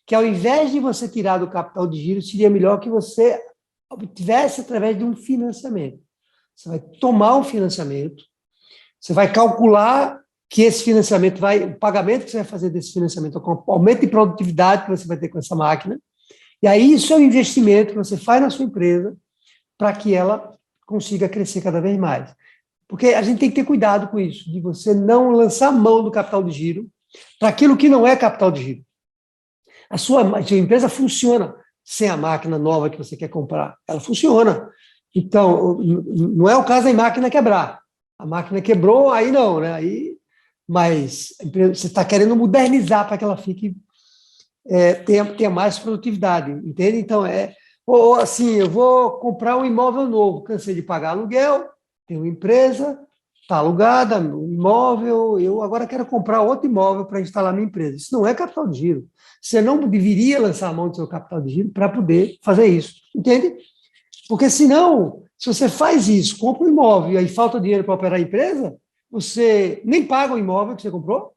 que, ao invés de você tirar do capital de giro, seria melhor que você obtivesse através de um financiamento. Você vai tomar um financiamento, você vai calcular que esse financiamento o pagamento que você vai fazer desse financiamento, com o aumento de produtividade que você vai ter com essa máquina, e aí isso é um investimento que você faz na sua empresa para que ela consiga crescer cada vez mais. Porque a gente tem que ter cuidado com isso, de você não lançar mão do capital de giro para aquilo que não é capital de giro. A sua empresa funciona sem a máquina nova que você quer comprar. Ela funciona. Então, não é o caso da máquina quebrar. A máquina quebrou, aí não, né? Mas você está querendo modernizar para que ela tenha mais produtividade, entende? Então, ou assim, eu vou comprar um imóvel novo, cansei de pagar aluguel, tenho uma empresa, está alugada, um imóvel, eu agora quero comprar outro imóvel para instalar minha empresa. Isso não é capital de giro. Você não deveria lançar a mão do seu capital de giro para poder fazer isso, entende? Porque senão, se você faz isso, compra um imóvel e aí falta dinheiro para operar a empresa, você nem paga o imóvel que você comprou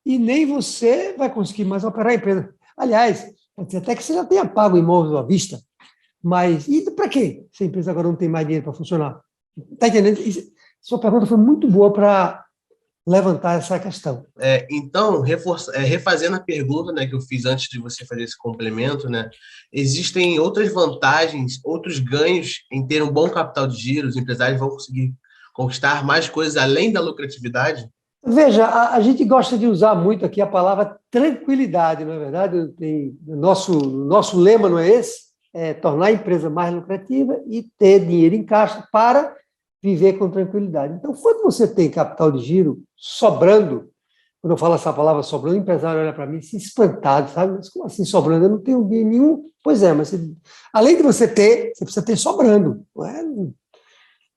e nem você vai conseguir mais operar a empresa. Aliás, pode ser até que você já tenha pago o imóvel à vista, mas e para quê? Se a empresa agora não tem mais dinheiro para funcionar. Está entendendo? Sua pergunta foi muito boa para levantar essa questão. Então, refazendo a pergunta, né, que eu fiz antes de você fazer esse complemento, né, existem outras vantagens, outros ganhos em ter um bom capital de giro? Os empresários vão conseguir conquistar mais coisas além da lucratividade? Veja, a gente gosta de usar muito aqui a palavra tranquilidade, não é verdade? Nosso lema não é esse? É tornar a empresa mais lucrativa e ter dinheiro em caixa para viver com tranquilidade. Então, quando você tem capital de giro sobrando, quando eu falo essa palavra sobrando, o empresário olha para mim assim, espantado, sabe? Mas como assim sobrando? Eu não tenho dinheiro nenhum. Pois é, mas além de você ter, você precisa ter sobrando.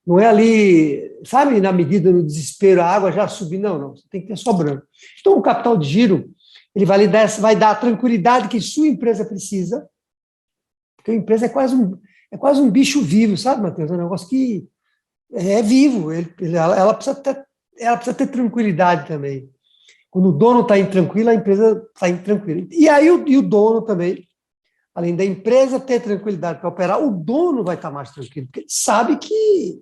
Não é ali, sabe, na medida do desespero, a água já subir, não, você tem que ter sobrando. Então, o capital de giro, ele vai dar a tranquilidade que sua empresa precisa, porque a empresa é quase um bicho vivo, sabe, Matheus? É um negócio que é vivo, ela precisa ter tranquilidade também. Quando o dono está intranquilo, a empresa está intranquila. E aí o dono também, além da empresa ter tranquilidade para operar, o dono vai estar mais tranquilo, porque ele sabe que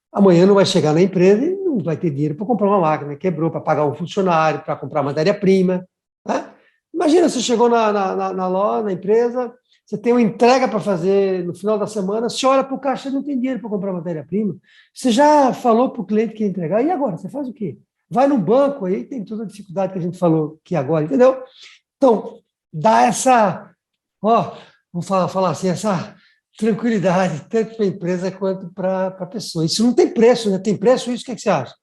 amanhã não vai chegar na empresa e não vai ter dinheiro para comprar uma máquina, quebrou, para pagar um funcionário, para comprar matéria-prima. Né? Imagina, você chegou na loja, na empresa, você tem uma entrega para fazer no final da semana, você olha para o caixa e não tem dinheiro para comprar matéria-prima. Você já falou para o cliente que ia entregar, e agora? Você faz o quê? Vai no banco, aí tem toda a dificuldade que a gente falou aqui agora, entendeu? Então, dá vamos falar assim, essa tranquilidade, tanto para a empresa quanto para a pessoa. Isso não tem preço, né? Tem preço isso? O que é que você acha?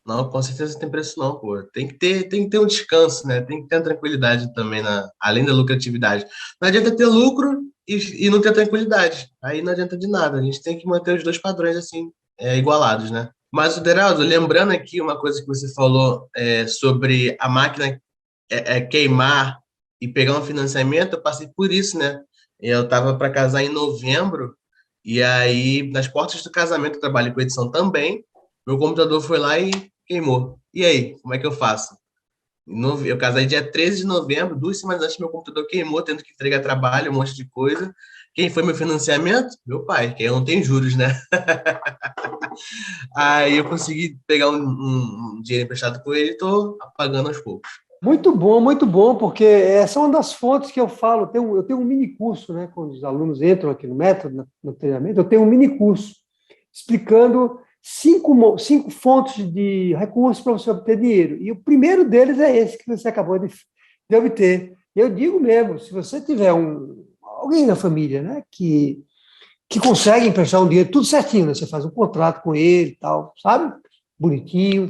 Não, com certeza não tem preço não, pô. Tem que ter um descanso, né? Tem que ter uma tranquilidade também, além da lucratividade. Não adianta ter lucro e não ter tranquilidade. Aí não adianta de nada. A gente tem que manter os dois padrões, assim, igualados, né? Mas, Deraldo, lembrando aqui uma coisa que você falou sobre a máquina queimar e pegar um financiamento, eu passei por isso, né? Eu estava para casar em novembro, e aí, nas portas do casamento, eu trabalhei com edição também. Meu computador foi lá e queimou. E aí, como é que eu faço? Eu casei dia 13 de novembro, 2 semanas antes meu computador queimou, tendo que entregar trabalho, um monte de coisa. Quem foi meu financiamento? Meu pai, que aí não tem juros, né? Aí eu consegui pegar um dinheiro emprestado com ele e estou pagando aos poucos. Muito bom, porque essa é uma das fontes que eu falo. Eu tenho um mini curso, né? Quando os alunos entram aqui no Método, no treinamento, eu tenho um mini curso explicando cinco fontes de recursos para você obter dinheiro. E o primeiro deles é esse que você acabou de obter. Eu digo mesmo, se você tiver alguém na família, né, que consegue emprestar um dinheiro tudo certinho, né? Você faz um contrato com ele e tal, sabe? Bonitinho.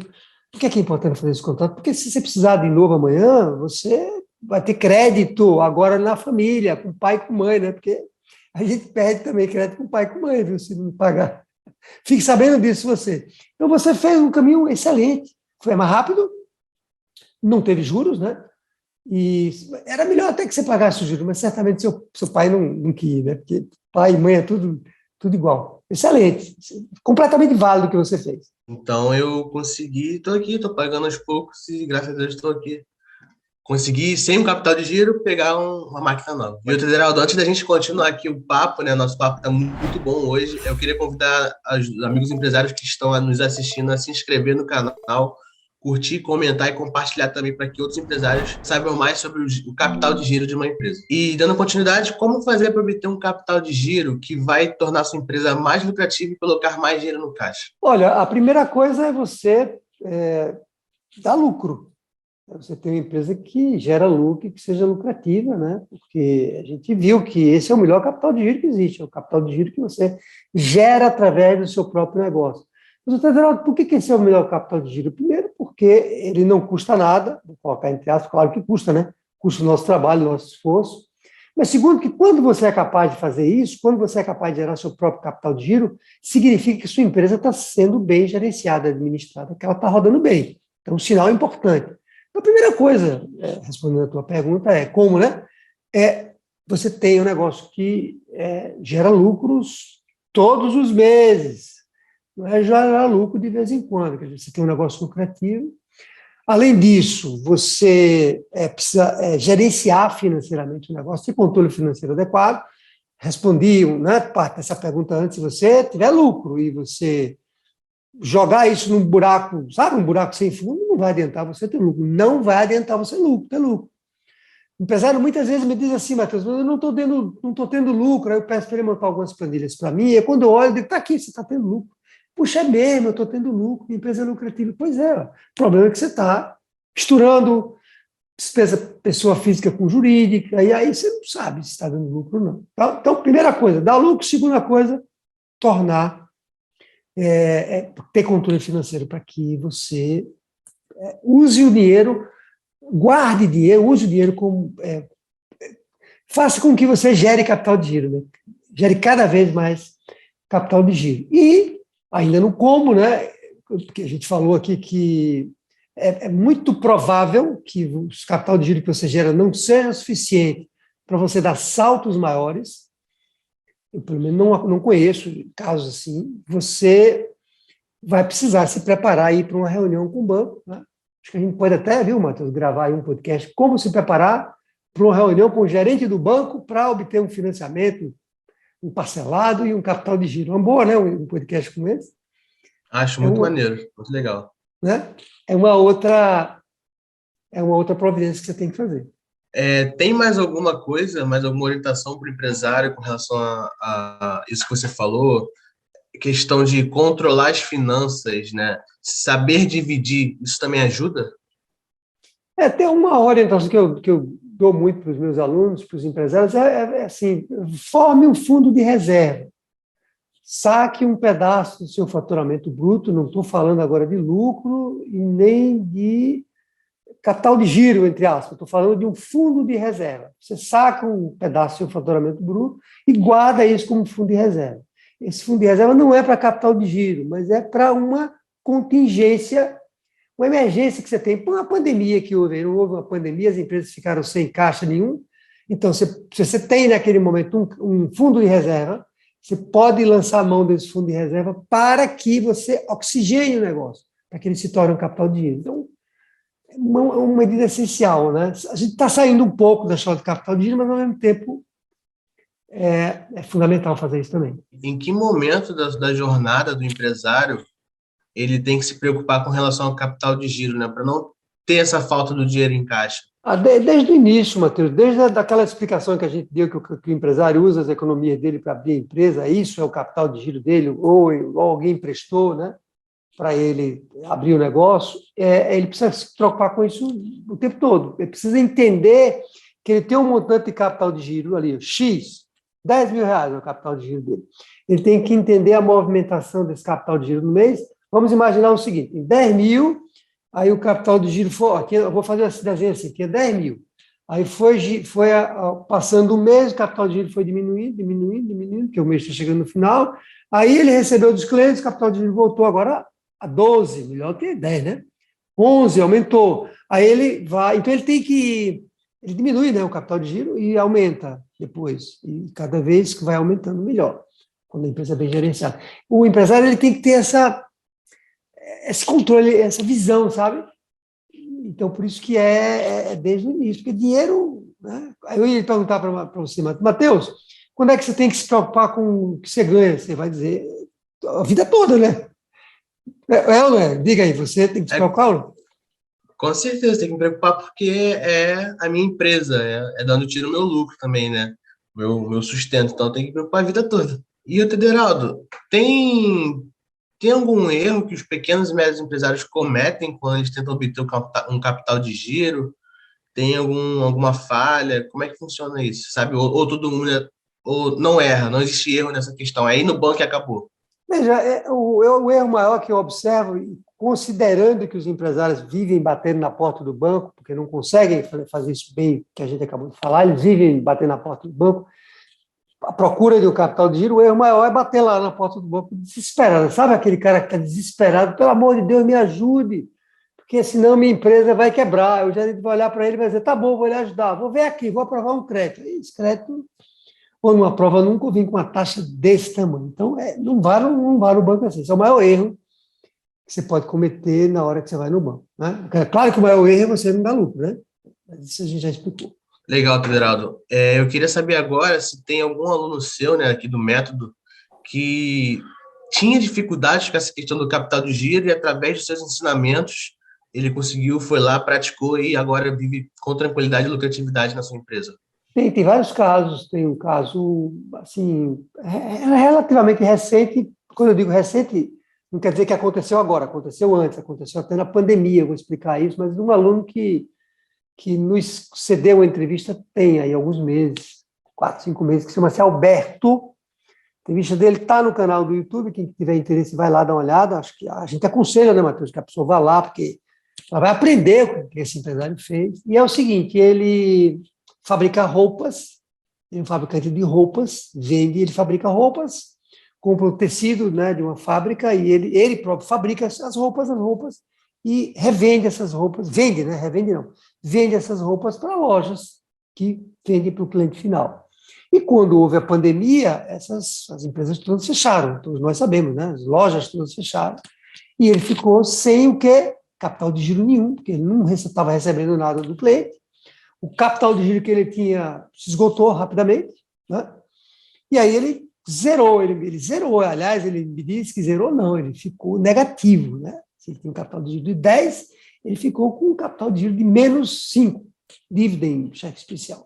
Por que é importante fazer esse contrato? Porque se você precisar de novo amanhã, você vai ter crédito agora na família, com pai e com mãe, né? Porque a gente perde também crédito com pai e com mãe, viu? Se não pagar. Fique sabendo disso você. Então, você fez um caminho excelente. Foi mais rápido, não teve juros, né? E era melhor até que você pagasse os juros, mas certamente seu pai não quis, né? Porque pai e mãe é tudo igual. Excelente. Completamente válido o que você fez. Então eu consegui, estou aqui, estou pagando aos poucos e graças a Deus estou aqui. Consegui, sem um capital de giro, pegar uma máquina nova. E outra, Geraldo, antes da gente continuar aqui o papo, né? Nosso papo está muito bom hoje. Eu queria convidar os amigos empresários que estão nos assistindo a se inscrever no canal, curtir, comentar e compartilhar também para que outros empresários saibam mais sobre o capital de giro de uma empresa. E dando continuidade, como fazer para obter um capital de giro que vai tornar sua empresa mais lucrativa e colocar mais dinheiro no caixa? Olha, a primeira coisa é você dar lucro. Você tem uma empresa que gera lucro e que seja lucrativa, né? Porque a gente viu que esse é o melhor capital de giro que existe, é o capital de giro que você gera através do seu próprio negócio. Mas, Geraldo, por que esse é o melhor capital de giro? Primeiro, porque ele não custa nada, vou colocar entre aspas, claro que custa, né? Custa o nosso trabalho, o nosso esforço. Mas, segundo, que quando você é capaz de fazer isso, quando você é capaz de gerar seu próprio capital de giro, significa que sua empresa está sendo bem gerenciada, administrada, que ela está rodando bem. Então, um sinal importante. A primeira coisa, respondendo a tua pergunta, é como, né? Você tem um negócio que gera lucros todos os meses, não é gerar lucro de vez em quando, quer dizer, você tem um negócio lucrativo. Além disso, você precisa gerenciar financeiramente o negócio, ter controle financeiro adequado. Respondi, né, parte dessa pergunta antes, se você tiver lucro e você jogar isso num buraco, sabe, um buraco sem fundo, não vai adiantar você ter lucro. Não vai adiantar você ter lucro. O empresário muitas vezes me diz assim, Matheus, eu não estou tendo lucro, aí eu peço para ele montar algumas planilhas para mim, e quando eu olho, eu digo, está aqui, você está tendo lucro. Puxa, é mesmo, eu estou tendo lucro, minha empresa é lucrativa. Pois é, o problema é que você está misturando despesa pessoa física com jurídica, e aí você não sabe se está dando lucro ou não. Então, primeira coisa, dar lucro. Segunda coisa, tornar ter controle financeiro para que você use o dinheiro, guarde dinheiro, use o dinheiro como. Faça com que você gere capital de giro, né? Gere cada vez mais capital de giro. E, ainda no como, né? Porque a gente falou aqui que é muito provável que o capital de giro que você gera não seja suficiente para você dar saltos maiores. Eu, pelo menos, não conheço casos assim. Você vai precisar se preparar aí para uma reunião com o banco, né? Acho que a gente pode até, viu, Matheus, gravar aí um podcast, como se preparar para uma reunião com o gerente do banco para obter um financiamento, um parcelado e um capital de giro. Uma boa, né, um podcast como esse. Acho muito maneiro, muito legal. Né? É uma outra providência que você tem que fazer. Tem mais alguma coisa, mais alguma orientação para o empresário com relação a isso que você falou? Questão de controlar as finanças, né? Saber dividir, isso também ajuda? Tem uma orientação que eu dou muito para os meus alunos, para os empresários, assim, forme um fundo de reserva. Saque um pedaço do seu faturamento bruto, não estou falando agora de lucro e nem de capital de giro, entre aspas, estou falando de um fundo de reserva. Você saca um pedaço do seu faturamento bruto e guarda isso como fundo de reserva. Esse fundo de reserva não é para capital de giro, mas é para uma contingência, uma emergência que você tem. Por uma pandemia que houve, não houve uma pandemia, as empresas ficaram sem caixa nenhum. Então, se você tem naquele momento um fundo de reserva, você pode lançar a mão desse fundo de reserva para que você oxigene o negócio, para que ele se torne um capital de giro. Então, uma medida essencial, né? A gente está saindo um pouco da história do capital de giro, mas, ao mesmo tempo, é fundamental fazer isso também. Em que momento da jornada do empresário ele tem que se preocupar com relação ao capital de giro, né? Para não ter essa falta do dinheiro em caixa? Desde o início, Matheus, desde aquela explicação que a gente deu, que o empresário usa as economias dele para abrir a empresa, isso é o capital de giro dele, ou alguém emprestou, né, para ele abrir o negócio, ele precisa se preocupar com isso o tempo todo. Ele precisa entender que ele tem um montante de capital de giro ali, X, 10 mil reais é o capital de giro dele. Ele tem que entender a movimentação desse capital de giro no mês. Vamos imaginar o seguinte, em 10 mil, aí o capital de giro foi, aqui eu vou fazer esse desenho assim, tinha 10 mil. Aí foi passando o mês, o capital de giro foi diminuindo, porque o mês está chegando no final. Aí ele recebeu dos clientes, o capital de giro voltou agora a 12, melhor que 10, né? 11, aumentou. Aí ele vai, então ele tem que, ele diminui, né, o capital de giro e aumenta depois. E cada vez que vai aumentando, melhor, quando a empresa é bem gerenciada. O empresário ele tem que ter esse controle, essa visão, sabe? Então, por isso que é desde o início, porque dinheiro, né? Aí eu ia perguntar para você, Matheus, quando é que você tem que se preocupar com o que você ganha? Você vai dizer a vida toda, né? Ou não é? Diga aí, você tem que se preocupar? Com certeza, tem que me preocupar porque é a minha empresa, é dando tiro no meu lucro também, né? Meu sustento, então tem que me preocupar a vida toda. E o Tederaldo, tem algum erro que os pequenos e médios empresários cometem quando eles tentam obter um capital de giro? Tem alguma falha? Como é que funciona isso? Sabe? Ou todo mundo ou não erra, não existe erro nessa questão. Aí no banco e acabou. Veja, o erro maior que eu observo, considerando que os empresários vivem batendo na porta do banco, porque não conseguem fazer isso bem, que a gente acabou de falar, eles vivem batendo na porta do banco, a procura de um capital de giro, o erro maior é bater lá na porta do banco desesperado. Sabe aquele cara que está desesperado? Pelo amor de Deus, me ajude, porque senão minha empresa vai quebrar. O gerente vai olhar para ele e vai dizer, tá bom, vou lhe ajudar, vou ver aqui, vou aprovar um crédito. E esse crédito, ou numa prova, nunca vim com uma taxa desse tamanho. Então, não vale o banco assim. Esse é o maior erro que você pode cometer na hora que você vai no banco, né? É claro que o maior erro é você não dar lucro, né? Mas isso a gente já explicou. Legal, Tederaldo. Eu queria saber agora se tem algum aluno seu, né, aqui do método, que tinha dificuldades com essa questão do capital de giro e, através dos seus ensinamentos, ele conseguiu, foi lá, praticou e agora vive com tranquilidade e lucratividade na sua empresa. Tem vários casos. Tem um caso, assim, relativamente recente. Quando eu digo recente, não quer dizer que aconteceu agora, aconteceu antes, aconteceu até na pandemia, eu vou explicar isso, mas de um aluno que nos cedeu uma entrevista tem aí alguns meses, 4, 5 meses, que chama-se Alberto. A entrevista dele está no canal do YouTube, quem tiver interesse vai lá dar uma olhada. Acho que a gente aconselha, né, Matheus, que a pessoa vá lá, porque ela vai aprender o que esse empresário fez. E é o seguinte, ele fabrica roupas, ele é um fabricante de roupas, ele fabrica roupas, compra o tecido, né, de uma fábrica e ele próprio fabrica as roupas e revende essas roupas, vende, né, revende não, vende essas roupas para lojas que vendem para o cliente final. E quando houve a pandemia, as empresas todas fecharam, todos nós sabemos, né, as lojas todas fecharam, e ele ficou sem o quê? Capital de giro nenhum, porque ele não estava recebendo nada do cliente. O capital de giro que ele tinha se esgotou rapidamente, né? E aí ele zerou, aliás, ele me disse que zerou não, ele ficou negativo, né? Se ele tinha um capital de giro de 10, ele ficou com um capital de giro de menos 5, dívida em cheque especial.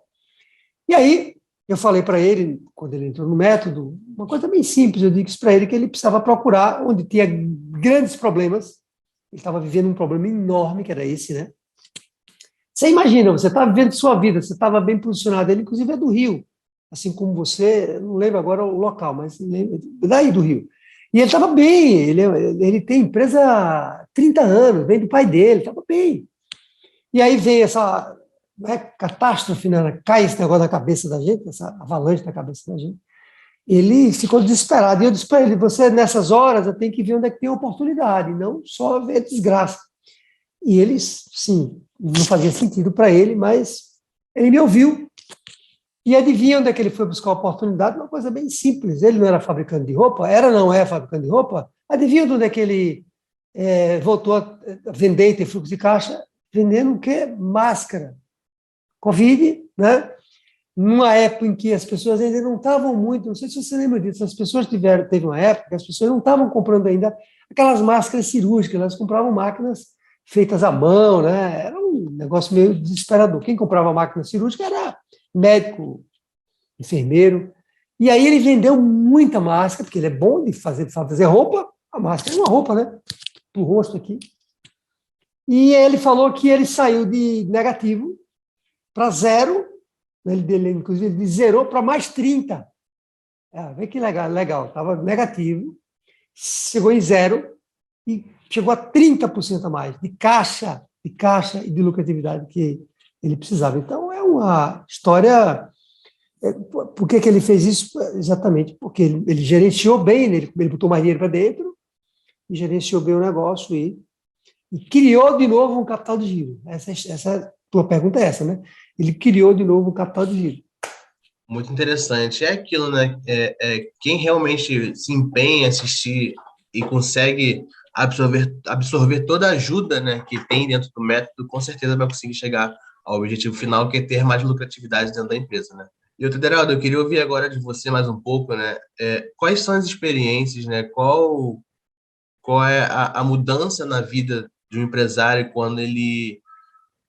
E aí eu falei para ele, quando ele entrou no método, uma coisa bem simples, eu disse para ele que ele precisava procurar onde tinha grandes problemas. Ele estava vivendo um problema enorme, que era esse, né? Você imagina, você está vivendo sua vida, você estava bem posicionado, ele inclusive é do Rio, assim como você, não lembro agora o local, mas daí do Rio. E ele estava bem, ele tem empresa há 30 anos, vem do pai dele, estava bem. E aí vem essa catástrofe, né? Cai esse negócio na cabeça da gente, essa avalanche na cabeça da gente. Ele ficou desesperado, e eu disse para ele, você nessas horas tem que ver onde é que tem oportunidade, não só ver desgraça. E ele, sim, não fazia sentido para ele, mas ele me ouviu. E adivinha onde é que ele foi buscar a oportunidade? Uma coisa bem simples. Ele não era fabricante de roupa? Não é fabricante de roupa? Adivinha onde é que ele voltou a vender e ter fluxo de caixa? vendendo o quê? Máscara. Covid, né? Numa época em que as pessoas ainda não estavam muito, não sei se você lembra disso, as pessoas teve uma época que as pessoas não estavam comprando ainda aquelas máscaras cirúrgicas, elas compravam máquinas feitas à mão, né? Era um negócio meio desesperador. Quem comprava máquina cirúrgica era médico, enfermeiro. E aí ele vendeu muita máscara, porque ele é bom de fazer roupa, a máscara é uma roupa, né? Para o rosto aqui. E ele falou que ele saiu de negativo para zero, ele, inclusive, ele zerou para mais 30. Vê que legal. Estava negativo, chegou em zero e chegou a 30% a mais de caixa e de lucratividade que ele precisava. Então, é uma história. Por que ele fez isso? Exatamente porque ele gerenciou bem, ele botou mais dinheiro para dentro e gerenciou bem o negócio e criou de novo um capital de giro. Essa tua pergunta é essa, né? Ele criou de novo um capital de giro. Muito interessante. É aquilo, né? Quem realmente se empenha em assistir e consegue absorver toda a ajuda, né, que tem dentro do método, com certeza vai conseguir chegar ao objetivo final, que é ter mais lucratividade dentro da empresa, né? E outra, Deraldo, eu queria ouvir agora de você mais um pouco, né? Quais são as experiências, né? Qual é a mudança na vida de um empresário quando ele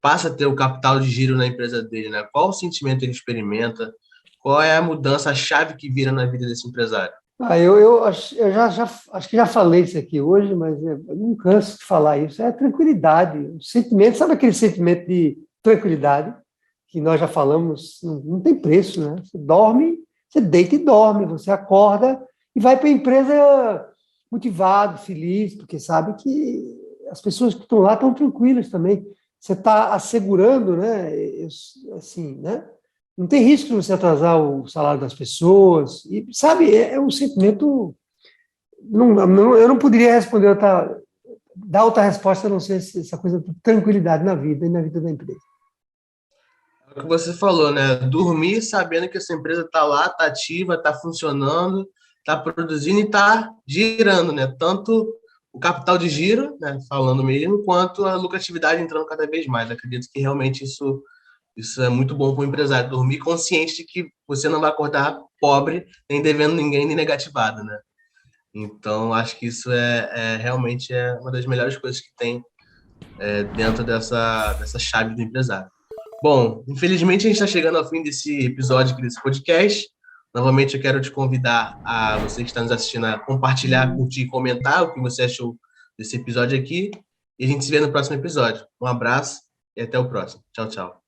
passa a ter o capital de giro na empresa dele, né? Qual o sentimento ele experimenta? Qual é a mudança, a chave que vira na vida desse empresário? Eu acho que já falei isso aqui hoje, mas eu não canso de falar isso. É a tranquilidade, o sentimento, sabe aquele sentimento de tranquilidade que nós já falamos, não tem preço, né? Você dorme, você deita e dorme, você acorda e vai para a empresa motivado, feliz, porque sabe que as pessoas que estão lá estão tranquilas também. Você está assegurando, né? Assim, né? Não tem risco de você atrasar o salário das pessoas. E, sabe, é um sentimento. Eu não poderia dar outra resposta a não ser essa coisa de tranquilidade na vida e na vida da empresa. É o que você falou, né? Dormir sabendo que essa empresa está lá, está ativa, está funcionando, está produzindo e está girando, né? Tanto o capital de giro, né? Falando mesmo, quanto a lucratividade entrando cada vez mais. Acredito que realmente isso é muito bom para o empresário, dormir consciente de que você não vai acordar pobre, nem devendo ninguém, nem negativado, né? Então, acho que isso realmente uma das melhores coisas que tem dentro dessa chave do empresário. Bom, infelizmente a gente está chegando ao fim desse episódio aqui desse podcast. Novamente, eu quero te convidar a você que está nos assistindo a compartilhar, curtir e comentar o que você achou desse episódio aqui. E a gente se vê no próximo episódio. Um abraço e até o próximo. Tchau, tchau.